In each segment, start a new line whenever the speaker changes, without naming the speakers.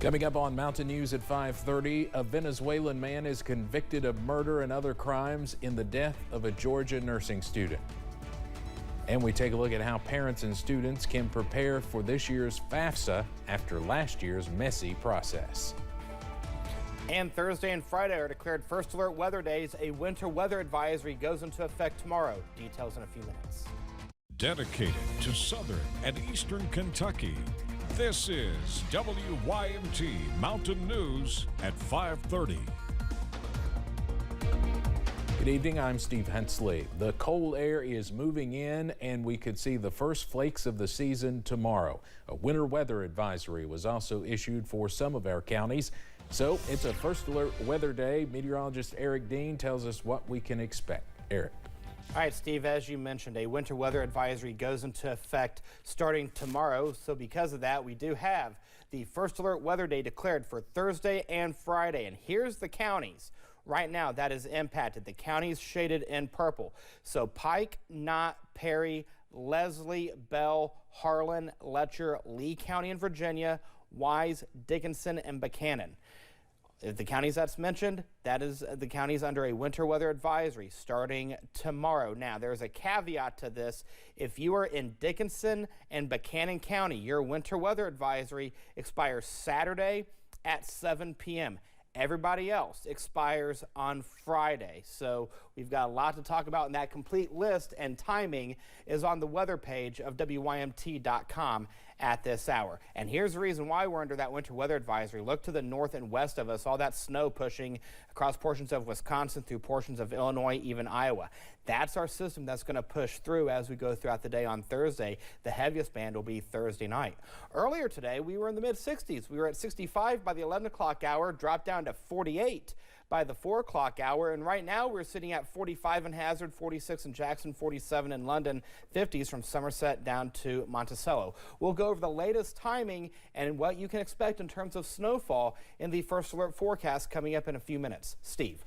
Coming up on Mountain News at 5:30, a Venezuelan man is convicted of murder and other crimes in the death of a Georgia nursing student. And we take a look at how parents and students can prepare for this year's FAFSA after last year's messy process.
And Thursday and Friday are declared first alert weather days. A winter weather advisory goes into effect tomorrow. Details in a few minutes.
Dedicated to southern and eastern Kentucky, this is WYMT Mountain News at 5:30.
Good evening, I'm Steve Hensley. The cold air is moving in and we could see the first flakes of the season tomorrow. A winter weather advisory was also issued for some of our counties. So it's a first alert weather day. Meteorologist Eric Dean tells us what we can expect. Eric.
All right, Steve, as you mentioned, a winter weather advisory goes into effect starting tomorrow. So because of that, we do have the first alert weather day declared for Thursday and Friday. And here's the counties right now that is impacted. The counties shaded in purple. So Pike, Knott, Perry, Leslie, Bell, Harlan, Letcher, Lee County in Virginia, Wise, Dickinson, and Buchanan. The counties that's mentioned, that is the counties under a winter weather advisory starting tomorrow. Now, there's a caveat to this. If you are in Dickinson and Buchanan County, your winter weather advisory expires Saturday at 7 p.m. Everybody else expires on Friday. So we've got a lot to talk about, and that complete list and timing is on the weather page of WYMT.com at this hour. And here's the reason why we're under that winter weather advisory. Look to the north and west of us, all that snow pushing across portions of Wisconsin through portions of Illinois, even Iowa. That's our system that's going to push through as we go throughout the day on Thursday. The heaviest band will be Thursday night. Earlier today, we were in the mid-60s. We were at 65 by the 11 o'clock hour, dropped down to 48 by the 4 o'clock hour, and right now we're sitting at 45 in Hazard, 46 in Jackson, 47 in London, 50s from Somerset down to Monticello. We'll go over the latest timing and what you can expect in terms of snowfall in the first alert forecast coming up in a few minutes. Steve.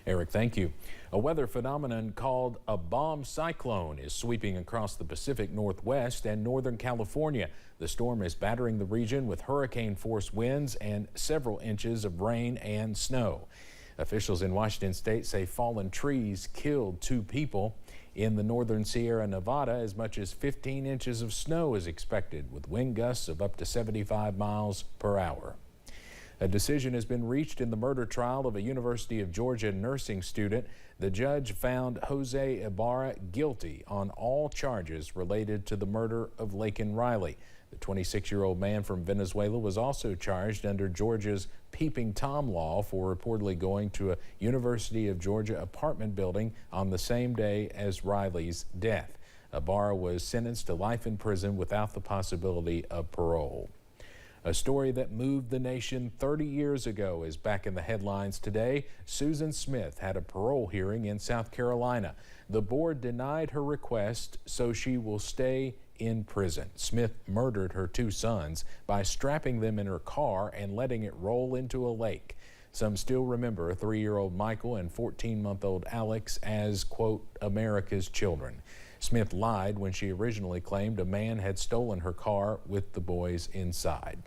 Eric, thank you. A weather phenomenon called a bomb cyclone is sweeping across the Pacific Northwest and Northern California. The storm is battering the region with hurricane-force winds and several inches of rain and snow. Officials in Washington state say fallen trees killed 2 people. In the northern Sierra Nevada, as much as 15 inches of snow is expected, with wind gusts of up to 75 miles per hour. A decision has been reached in the murder trial of a University of Georgia nursing student. The judge found Jose Ibarra guilty on all charges related to the murder of Laken Riley. The 26-year-old man from Venezuela was also charged under Georgia's Peeping Tom law for reportedly going to a University of Georgia apartment building on the same day as Riley's death. Ibarra was sentenced to life in prison without the possibility of parole. A story that moved the nation 30 years ago is back in the headlines today. Susan Smith had a parole hearing in South Carolina. The board denied her request, so she will stay in prison. Smith murdered her 2 sons by strapping them in her car and letting it roll into a lake. Some still remember 3-year-old Michael and 14-month-old Alex as, quote, America's children. Smith lied when she originally claimed a man had stolen her car with the boys inside.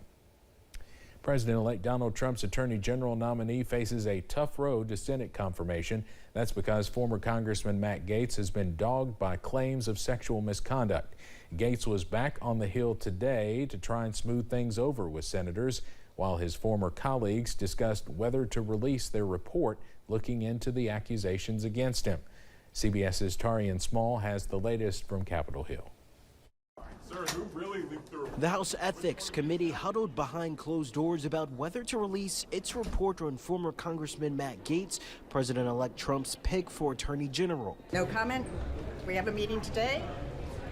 President-elect Donald Trump's Attorney General nominee faces a tough road to Senate confirmation. That's because former Congressman Matt Gaetz has been dogged by claims of sexual misconduct. Gaetz was back on the Hill today to try and smooth things over with senators, while his former colleagues discussed whether to release their report looking into the accusations against him. CBS's Tarian Small has the latest from Capitol Hill.
The House Ethics Committee huddled behind closed doors about whether to release its report on former Congressman Matt Gaetz, President-elect Trump's pick for Attorney General.
No comment. We have a meeting today.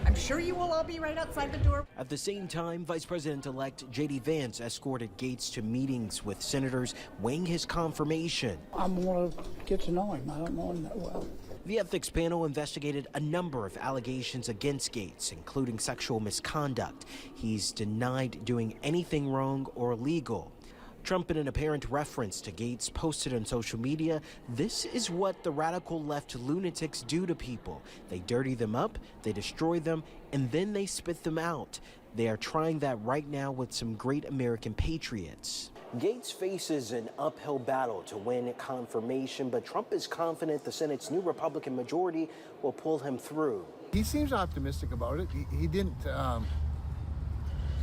I'm sure you will all be right outside the door.
At the same time, Vice President-elect J.D. Vance escorted Gaetz to meetings with senators weighing his confirmation.
I want to get to know him. I don't know him that well.
The ethics panel investigated a number of allegations against Gaetz, including sexual misconduct. He's denied doing anything wrong or illegal. Trump, in an apparent reference to Gaetz, posted on social media, "This is what the radical left lunatics do to people. They dirty them up, they destroy them, and then they spit them out. They are trying that right now with some great American patriots. Gates faces an uphill battle to win confirmation, but Trump is confident the Senate's new Republican majority will pull him through.
He seems optimistic about it. He didn't,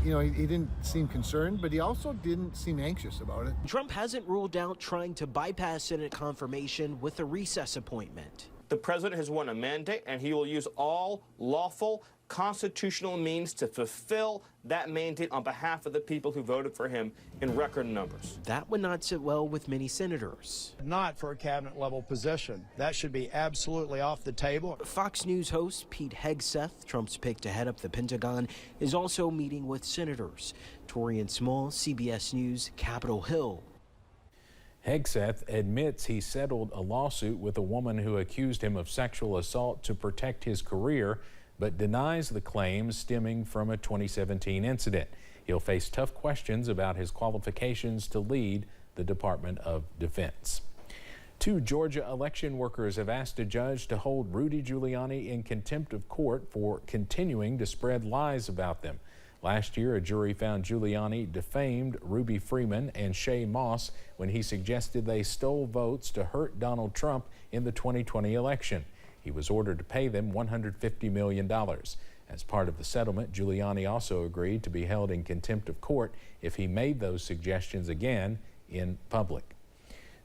he didn't seem concerned, but he also didn't seem anxious about it.
Trump hasn't ruled out trying to bypass Senate confirmation with a recess appointment.
The president has won a mandate, and he will use all lawful constitutional means to fulfill that mandate on behalf of the people who voted for him in record numbers.
That would not sit well with many senators.
Not for a cabinet level position. That should be absolutely off the table.
Fox News host Pete Hegseth, Trump's pick to head up the Pentagon, is also meeting with senators. Torian Small, CBS News, Capitol Hill.
Hegseth admits he settled a lawsuit with a woman who accused him of sexual assault to protect his career, but denies the claims stemming from a 2017 incident. He'll face tough questions about his qualifications to lead the Department of Defense. 2 Georgia election workers have asked a judge to hold Rudy Giuliani in contempt of court for continuing to spread lies about them. Last year, a jury found Giuliani defamed Ruby Freeman and Shay Moss when he suggested they stole votes to hurt Donald Trump in the 2020 election. He was ordered to pay them $150 million. As part of the settlement, Giuliani also agreed to be held in contempt of court if he made those suggestions again in public.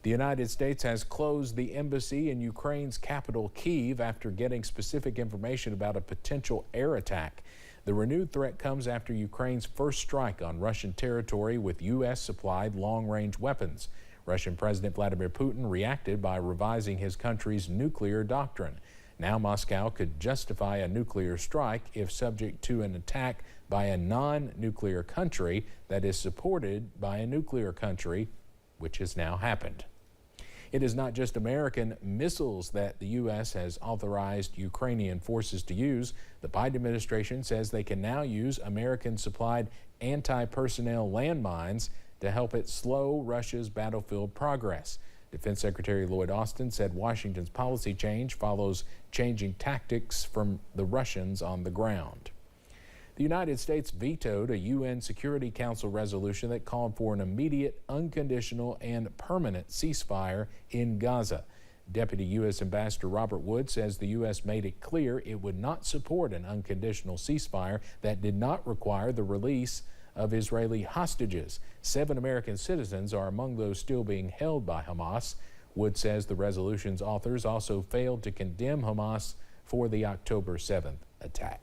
The United States has closed the embassy in Ukraine's capital, Kyiv, after getting specific information about a potential air attack. The renewed threat comes after Ukraine's first strike on Russian territory with U.S.-supplied long-range weapons. Russian President Vladimir Putin reacted by revising his country's nuclear doctrine. Now Moscow could justify a nuclear strike if subject to an attack by a non-nuclear country that is supported by a nuclear country, which has now happened. It is not just American missiles that the U.S. has authorized Ukrainian forces to use. The Biden administration says they can now use American-supplied anti-personnel landmines to help it slow Russia's battlefield progress. Defense Secretary Lloyd Austin said Washington's policy change follows changing tactics from the Russians on the ground. The United States vetoed a UN Security Council resolution that called for an immediate, unconditional, and permanent ceasefire in Gaza. Deputy U.S. Ambassador Robert Wood says the U.S. made it clear it would not support an unconditional ceasefire that did not require the release of Israeli hostages. 7 American citizens are among those still being held by Hamas. Wood says the resolution's authors also failed to condemn Hamas for the October 7th attack.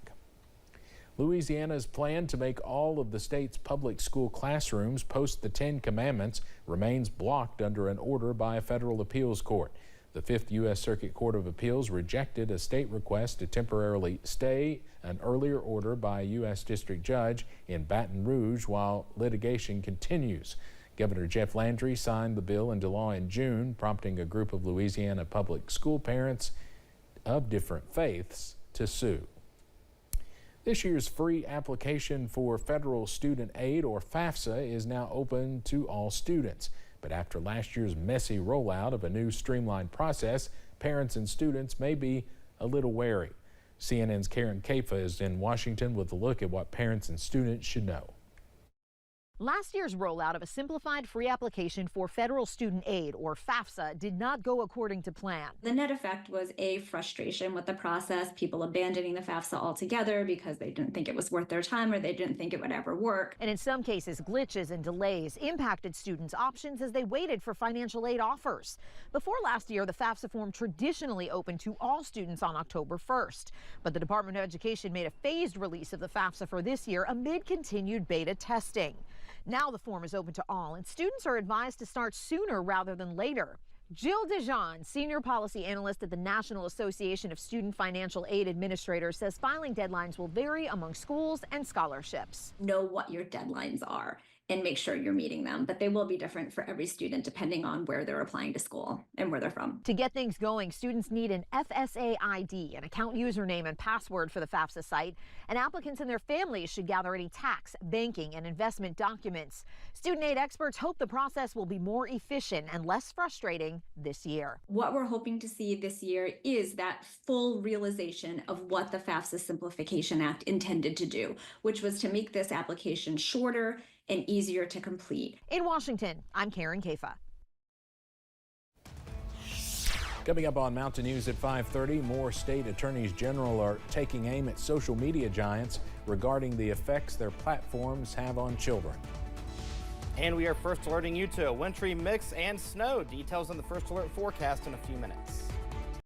Louisiana's plan to make all of the state's public school classrooms post the Ten Commandments remains blocked under an order by a federal appeals court. The 5th U.S. Circuit Court of Appeals rejected a state request to temporarily stay an earlier order by a U.S. district judge in Baton Rouge while litigation continues. Governor Jeff Landry signed the bill into law in June, prompting a group of Louisiana public school parents of different faiths to sue. This year's free application for federal student aid, or FAFSA, is now open to all students. But after last year's messy rollout of a new streamlined process, parents and students may be a little wary. CNN's Karen Kafa is in Washington with a look at what parents and students should know.
Last year's rollout of a simplified free application for federal student aid, or FAFSA, did not go according to plan.
The net effect was a frustration with the process, people abandoning the FAFSA altogether because they didn't think it was worth their time or they didn't think it would ever work.
And in some cases, glitches and delays impacted students' options as they waited for financial aid offers. Before last year, the FAFSA form traditionally opened to all students on October 1st. But the Department of Education made a phased release of the FAFSA for this year amid continued beta testing. Now the form is open to all, and students are advised to start sooner rather than later. Jill Dijon, senior policy analyst at the National Association of Student Financial Aid Administrators, says filing deadlines will vary among schools and scholarships.
Know what your deadlines are. and make sure you're meeting them. But they will be different for every student depending on where they're applying to school and where they're from.
To get things going, students need an FSA ID, an account username and password for the FAFSA site, and applicants and their families should gather any tax, banking, and investment documents. Student aid experts hope the process will be more efficient and less frustrating this year.
What we're hoping to see this year is that full realization of what the FAFSA Simplification Act intended to do, which was to make this application shorter and easier to complete.
In Washington, I'm Karen Kafa.
Coming up on Mountain News at 5:30, more state attorneys general are taking aim at social media giants regarding the effects their platforms have on children.
And we are first alerting you to a wintry mix and snow. Details on the First Alert forecast in a few minutes.